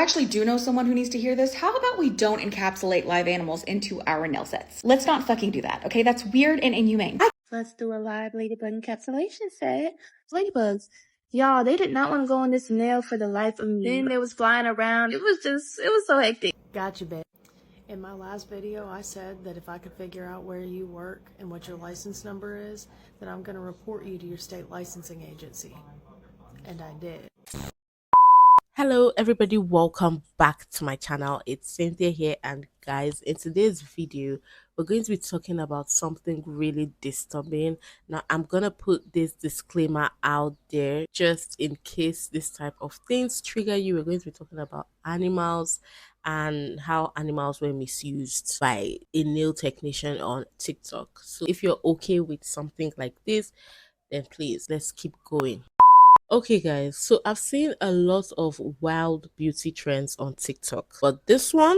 actually do know someone who needs to hear this. How about we don't encapsulate live animals into our nail sets? Let's not fucking do that, okay? That's weird and inhumane. Let's do a live ladybug encapsulation set. Ladybugs. Y'all, they did not want to go on this nail for the life of me. Then they was flying around. It was so hectic. Gotcha, babe. In my last video, I said that if I could figure out where you work and what your license number is, then I'm going to report you to your state licensing agency. And I did. Hello everybody, welcome back to my channel. It's Cynthia here, and guys, in today's video we're going to be talking about something really disturbing. Now I'm gonna put this disclaimer out there just in case this type of things trigger you. We're going to be talking about animals and how animals were misused by a nail technician on TikTok. So if you're okay with something like this, then please let's keep going. Okay guys, so I've seen a lot of wild beauty trends on TikTok, but this one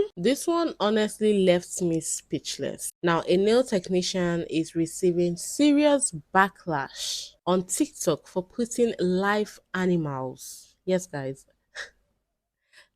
honestly left me speechless. Now, a nail technician is receiving serious backlash on TikTok for putting live animals, yes guys,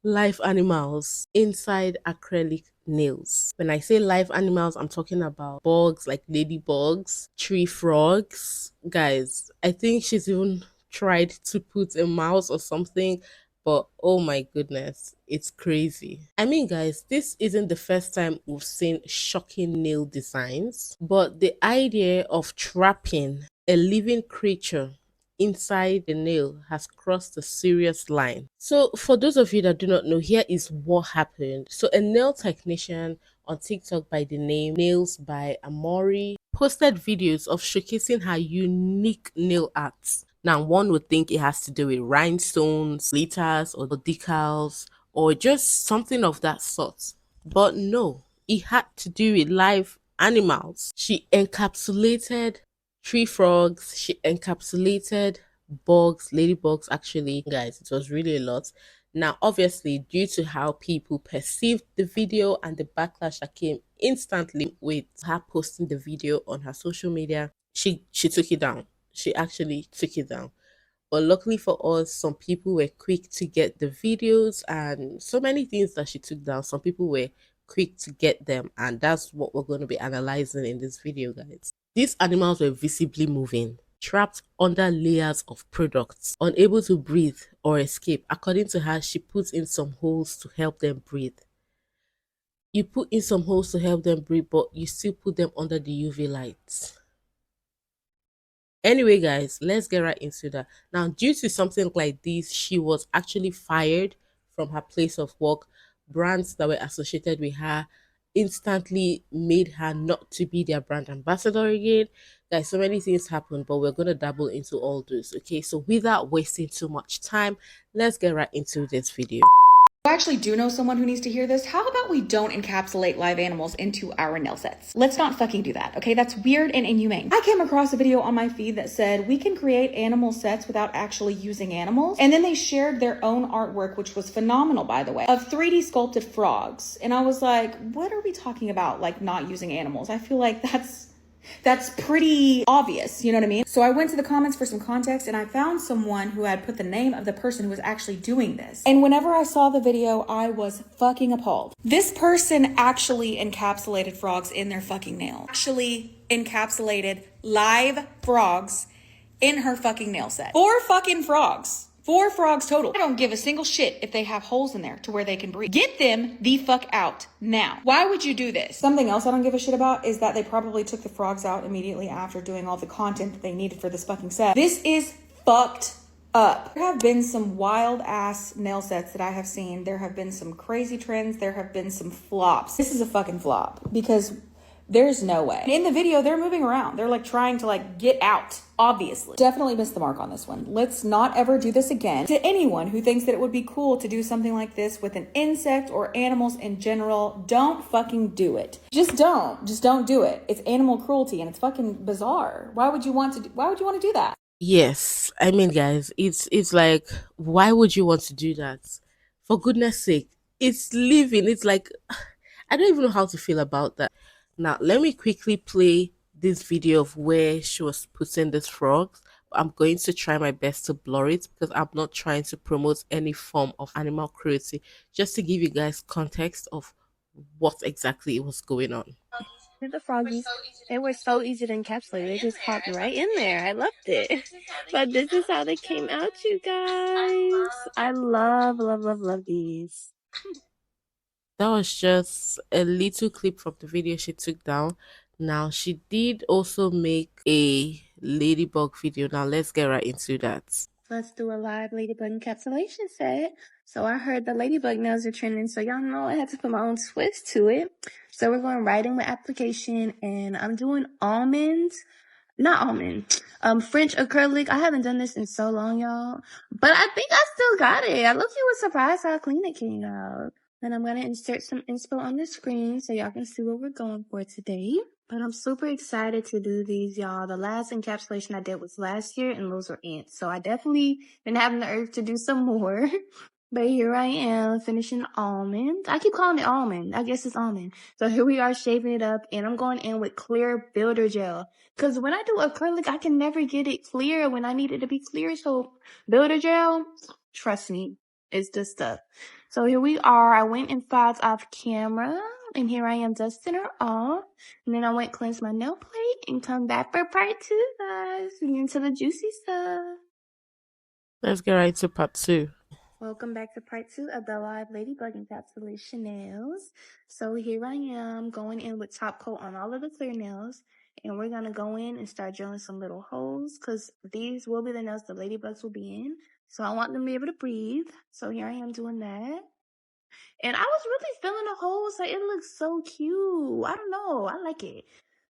live animals inside acrylic nails. When I say live animals, I'm talking about bugs like ladybugs, tree frogs. Guys, I think she's even tried to put a mouse or something, but oh my goodness, it's crazy. I mean guys, this isn't the first time we've seen shocking nail designs, but the idea of trapping a living creature inside the nail has crossed a serious line. So for those of you that do not know, here is what happened. So a nail technician on TikTok by the name Nails by Amori posted videos of showcasing her unique nail arts. Now, one would think it has to do with rhinestones, glitters, or decals, or just something of that sort. But no, it had to do with live animals. She encapsulated tree frogs, she encapsulated bugs, ladybugs actually. Guys, it was really a lot. Now, obviously, due to how people perceived the video and the backlash that came instantly with her posting the video on her social media, she took it down. She actually took it down. But luckily for us, some people were quick to get the videos and so many things that she took down. Some people were quick to get them, and that's what we're going to be analyzing in this video, guys. These animals were visibly moving, trapped under layers of products, unable to breathe or escape. According to her, she put in some holes to help them breathe. You put in some holes to help them breathe, but you still put them under the UV lights. Anyway, guys, let's get right into that. Now, due to something like this, she was actually fired from her place of work. Brands that were associated with her instantly made her not to be their brand ambassador again. Guys, so many things happened, but we're going to dabble into all those. Okay, so without wasting too much time, let's get right into this video. I actually do know someone who needs to hear this. How about we don't encapsulate live animals into our nail sets? Let's not fucking do that, okay? That's weird and inhumane. I came across a video on my feed that said we can create animal sets without actually using animals. And then they shared their own artwork, which was phenomenal, by the way, of 3D sculpted frogs. And I was like, what are we talking about, like not using animals? I feel like that's pretty obvious, you know what I mean? So I went to the comments for some context, and I found someone who had put the name of the person who was actually doing this. And whenever I saw the video, I was fucking appalled. This person actually encapsulated frogs in their fucking nail. Actually encapsulated live frogs in her fucking nail set. 4 fucking frogs. 4 frogs total. I don't give a single shit if they have holes in there to where they can breathe. Get them the fuck out now. Why would you do this? Something else I don't give a shit about is that they probably took the frogs out immediately after doing all the content that they needed for this fucking set. This is fucked up. There have been some wild ass nail sets that I have seen. There have been some crazy trends. There have been some flops. This is a fucking flop because there's no way. In the video, they're moving around. They're like trying to like get out, obviously. Definitely missed the mark on this one. Let's not ever do this again. To anyone who thinks that it would be cool to do something like this with an insect or animals in general, don't fucking do it. Just don't do it. It's animal cruelty and it's fucking bizarre. Why would you want to do that? Yes, I mean guys, it's like, why would you want to do that? For goodness sake, it's living. It's like, I don't even know how to feel about that. Now, let me quickly play this video of where she was putting these frogs. I'm going to try my best to blur it because I'm not trying to promote any form of animal cruelty, just to give you guys context of what exactly was going on. The froggies, they were so easy to encapsulate. They just popped right in there. I loved it. But this is how they came out, you guys. I love these. That was just a little clip from the video she took down. Now, she did also make a ladybug video. Now, let's get right into that. Let's do a live ladybug encapsulation set. So I heard the ladybug nails are trending, so y'all know I had to put my own twist to it. So we're going right in with application, and I'm doing not almond, French acrylic. I haven't done this in so long, y'all, but I think I still got it. I look, you was surprised how clean it came out. Then I'm gonna insert some inspo on the screen so y'all can see what we're going for today. But I'm super excited to do these, y'all. The last encapsulation I did was last year, and those were ants. So I definitely been having the urge to do some more. But here I am finishing almond. I keep calling it almond. I guess it's almond. So here we are shaving it up, and I'm going in with clear builder gel. Cause when I do acrylic, I can never get it clear when I need it to be clear. So builder gel, trust me, it's the stuff. So here we are. I went and filed off camera, and here I am dusting her off. And then I went cleanse my nail plate and come back for part 2, guys. We get into the juicy stuff. Let's get right to part 2. Welcome back to part 2 of the live ladybug encapsulation nails. So here I am going in with top coat on all of the clear nails. And we're going to go in and start drilling some little holes because these will be the nails the ladybugs will be in. So I want them to be able to breathe. So here I am doing that. And I was really filling the holes. Like, it looks so cute. I don't know. I like it.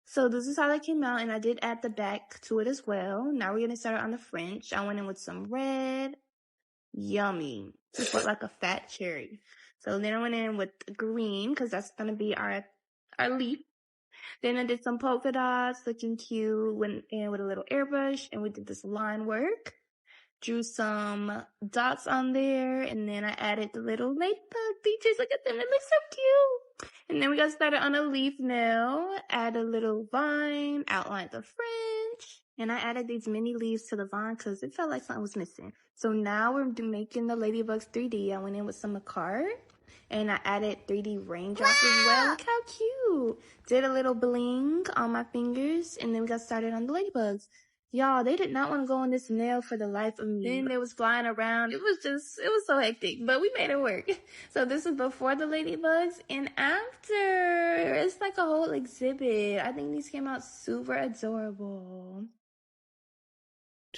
So this is how that came out. And I did add the back to it as well. Now we're going to start on the French. I went in with some red. Yummy. Just look like a fat cherry. So then I went in with green because that's going to be our leaf. Then I did some polka dots, looking cute. Went in with a little airbrush and we did this line work. Drew some dots on there, and then I added the little ladybug features. Look at them, it looks so cute. And then we got started on a leaf nail. Add a little vine, outline the French. And I added these mini leaves to the vine because it felt like something was missing. So now we're making the ladybugs 3D. I went in with some card. And I added 3D raindrops as well. Look how cute. Did a little bling on my fingers. And then we got started on the ladybugs. Y'all, they did not want to go on this nail for the life of me. Then they was flying around. It was so hectic, but we made it work. So this is before the ladybugs and after. It's like a whole exhibit. I think these came out super adorable.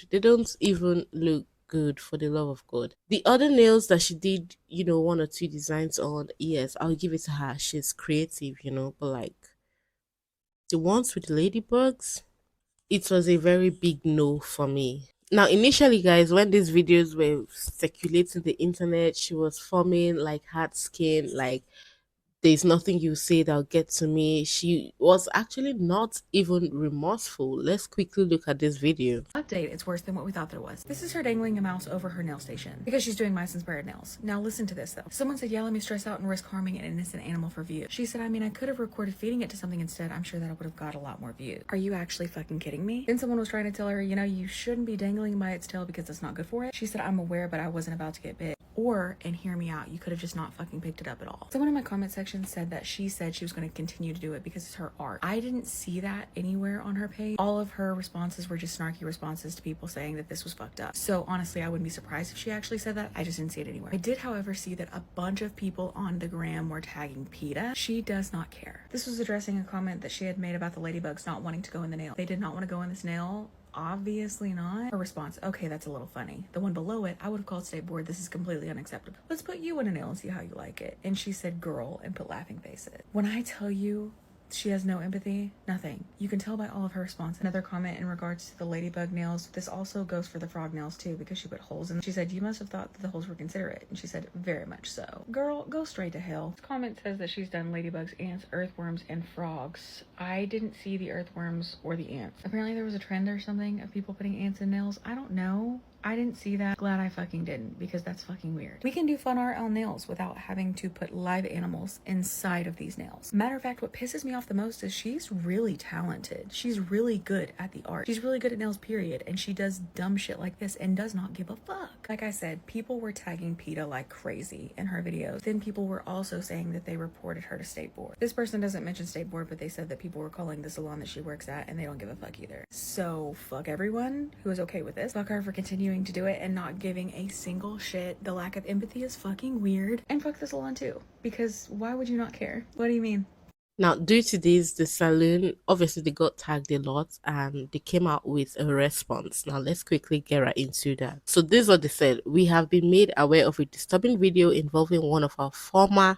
They don't even look good, for the love of God. The other nails that she did, 1 or 2 designs on, yes, I'll give it to her. She's creative, but like the ones with the ladybugs, it was a very big no for me. Now, initially, guys, when these videos were circulating the internet, she was forming like hard skin, like there's nothing you say that'll get to me. She was actually not even remorseful. Let's quickly look at this video. Update, it's worse than what we thought there was. This is her dangling a mouse over her nail station because she's doing mice inspired nails. Now listen to this though. Someone said, yeah, let me stress out and risk harming an innocent animal for views. She said, I mean, I could have recorded feeding it to something instead. I'm sure that would have got a lot more views. Are you actually fucking kidding me? Then someone was trying to tell her, you shouldn't be dangling by its tail because it's not good for it. She said, I'm aware, but I wasn't about to get bit. Or, and hear me out, you could have just not fucking picked it up at all. Someone in my comment section said that she said she was going to continue to do it because it's her art. I didn't see that anywhere on her page. All of her responses were just snarky responses to people saying that this was fucked up. So honestly, I wouldn't be surprised if she actually said that. I just didn't see it anywhere. I did, however, see that a bunch of people on the gram were tagging PETA. She does not care. This was addressing a comment that she had made about the ladybugs not wanting to go in the nail. They did not want to go in this nail. Obviously not. Her response, okay, that's a little funny. The one below it, I would have called State Board, this is completely unacceptable. Let's put you in a nail and see how you like it. And she said, girl, and put laughing faces. When I tell you she has no empathy, nothing. You can tell by all of her response. Another comment in regards to the ladybug nails. This also goes for the frog nails too, because she put holes in them. She said, you must have thought that the holes were considerate. And she said, very much so. Girl, go straight to hell. This comment says that she's done ladybugs, ants, earthworms, and frogs. I didn't see the earthworms or the ants. Apparently there was a trend or something of people putting ants in nails. I don't know. I didn't see that. Glad I fucking didn't, because that's fucking weird. We can do fun art on nails without having to put live animals inside of these nails. Matter of fact, what pisses me off the most is she's really talented. She's really good at the art. She's really good at nails, period. And she does dumb shit like this and does not give a fuck. Like I said, people were tagging PETA like crazy in her videos. Then people were also saying that they reported her to state board. This person doesn't mention state board, but they said that people were calling the salon that she works at and they don't give a fuck either. So fuck everyone who is okay with this. Fuck her for continuing to do it and not giving a single shit. The lack of empathy is fucking weird. And fuck the salon too, because why would you not care? What do you mean? Now, due to this, the saloon obviously they got tagged a lot and they came out with a response. Now, let's quickly get right into that. So, this is what they said: we have been made aware of a disturbing video involving one of our former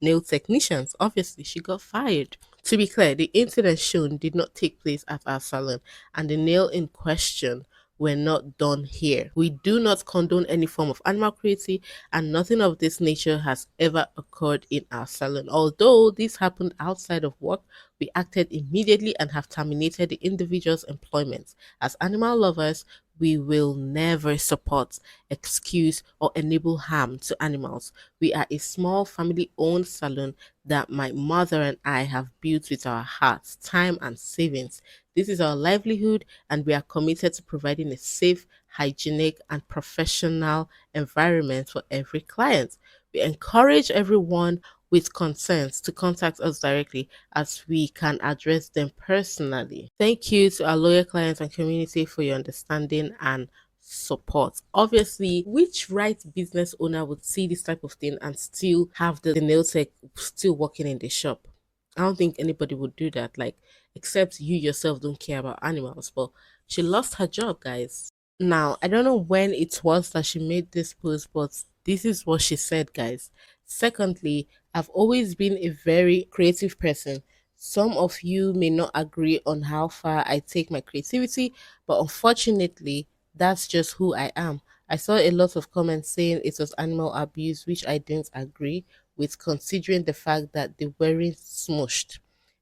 nail technicians. Obviously, she got fired. To be clear, the incident shown did not take place at our salon, and the nail in question were not done here. We do not condone any form of animal cruelty, and nothing of this nature has ever occurred in our salon. Although this happened outside of work, we acted immediately and have terminated the individual's employment. As animal lovers, we will never support, excuse, or enable harm to animals. We are a small family owned salon that my mother and I have built with our hearts, time, and savings. This is our livelihood, and we are committed to providing a safe, hygienic, and professional environment for every client. We encourage everyone with concerns to contact us directly as we can address them personally. Thank you to our loyal clients and community for your understanding and support. Obviously, which right business owner would see this type of thing and still have the nail tech still working in the shop? I don't think anybody would do that, like, except you yourself don't care about animals. But she lost her job, guys. Now, I don't know when it was that she made this post, but this is what she said, guys. Secondly, I've always been a very creative person. Some of you may not agree on how far I take my creativity, but unfortunately, that's just who I am. I saw a lot of comments saying it was animal abuse, which I didn't agree with, considering the fact that they weren't smushed,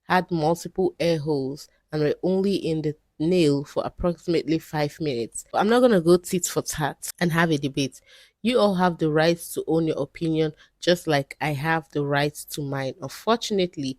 had multiple air holes, and were only in the nail for approximately 5 minutes. But I'm not gonna go tit for tat and have a debate. You all have the right to own your opinion, just like I have the right to mine. Unfortunately,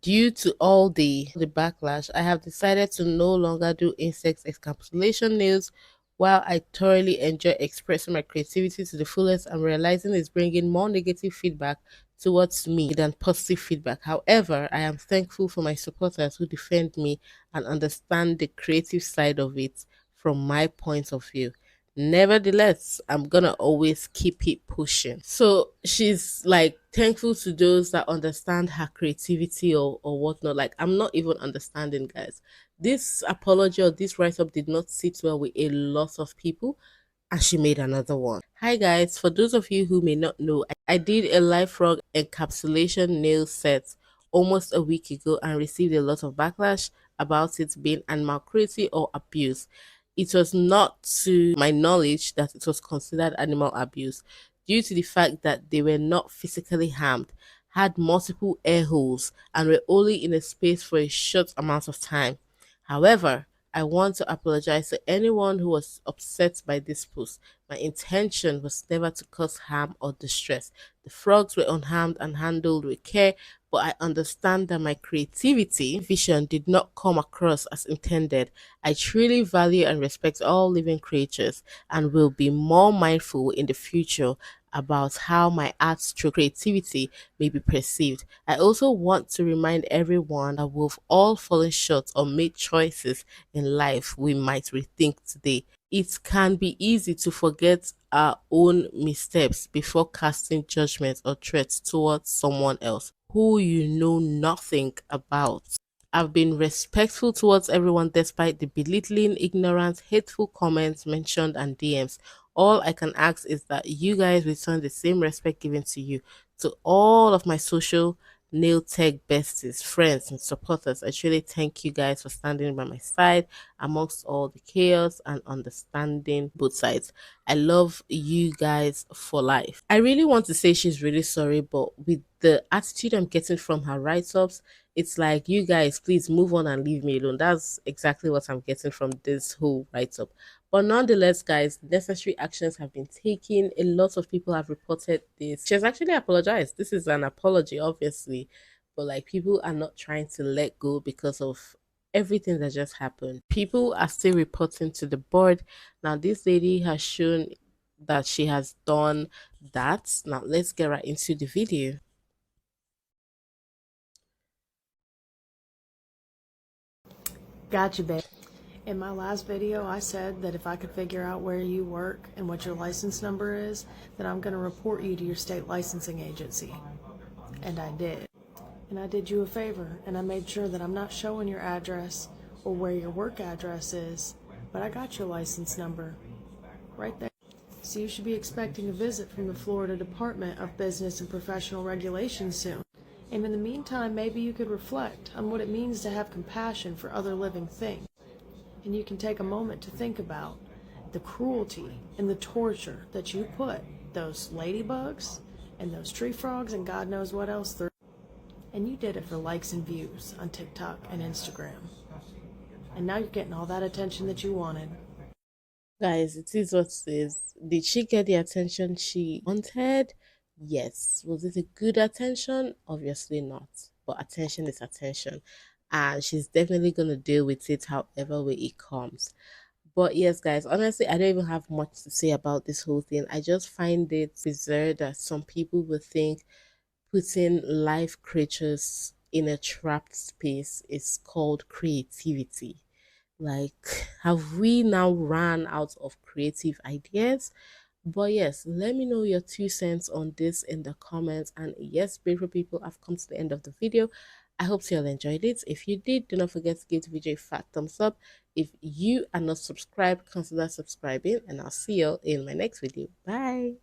due to all the backlash, I have decided to no longer do insect encapsulation nails. While I thoroughly enjoy expressing my creativity to the fullest, I'm realizing it's bringing more negative feedback towards me than positive feedback. However, I am thankful for my supporters who defend me and understand the creative side of it from my point of view. Nevertheless, I'm gonna always keep it pushing. So she's like thankful to those that understand her creativity or whatnot. Like, I'm not even understanding, guys. This apology or this write up did not sit well with a lot of people, and she made another one. Hi guys, for those of you who may not know, I did a live frog encapsulation nail set almost a week ago and received a lot of backlash about it being animal cruelty or abuse. It was not to my knowledge that it was considered animal abuse due to the fact that they were not physically harmed, had multiple air holes, and were only in a space for a short amount of time. However, I want to apologize to anyone who was upset by this post. My intention was never to cause harm or distress. The frogs were unharmed and handled with care, but I understand that my creativity vision did not come across as intended. I truly value and respect all living creatures and will be more mindful in the future about how my art through creativity may be perceived. I also want to remind everyone that we've all fallen short or made choices in life we might rethink today. It can be easy to forget our own missteps before casting judgment or threats towards someone else who you know nothing about. I've been respectful towards everyone despite the belittling, ignorant, hateful comments mentioned and DMs. All I can ask is that you guys return the same respect given to you. To all of my social nail tech besties, friends, and supporters, I truly thank you guys for standing by my side amongst all the chaos and understanding both sides. I love you guys for life. I really want to say she's really sorry, but with the attitude I'm getting from her write ups, it's like, you guys, please move on and leave me alone. That's exactly what I'm getting from this whole write up. But nonetheless, guys, necessary actions have been taken. A lot of people have reported this. She has actually apologized. This is an apology, obviously, but like people are not trying to let go because of everything that just happened. People are still reporting to the board. Now, this lady has shown that she has done that. Now, let's get right into the video. Gotcha, babe. In my last video, I said that if I could figure out where you work and what your license number is, then I'm going to report you to your state licensing agency. And I did. And I did you a favor, and I made sure that I'm not showing your address or where your work address is, but I got your license number right there. So you should be expecting a visit from the Florida Department of Business and Professional Regulation soon. And in the meantime, maybe you could reflect on what it means to have compassion for other living things. And you can take a moment to think about the cruelty and the torture that you put those ladybugs and those tree frogs and God knows what else through. And you did it for likes and views on TikTok and Instagram. And now you're getting all that attention that you wanted. Guys, it is what it is. Did she get the attention she wanted? Yes. Was it a good attention? Obviously not. But attention is attention. And she's definitely going to deal with it however way it comes. But yes, guys, honestly, I don't even have much to say about this whole thing. I just find it bizarre that some people would think putting live creatures in a trapped space is called creativity. Like, have we now ran out of creative ideas? But yes, let me know your 2 cents on this in the comments. And yes, beautiful people, I've come to the end of the video. I hope you all enjoyed it. If you did, do not forget to give the video a fat thumbs up. If you are not subscribed, consider subscribing, and I'll see you all in my next video. Bye.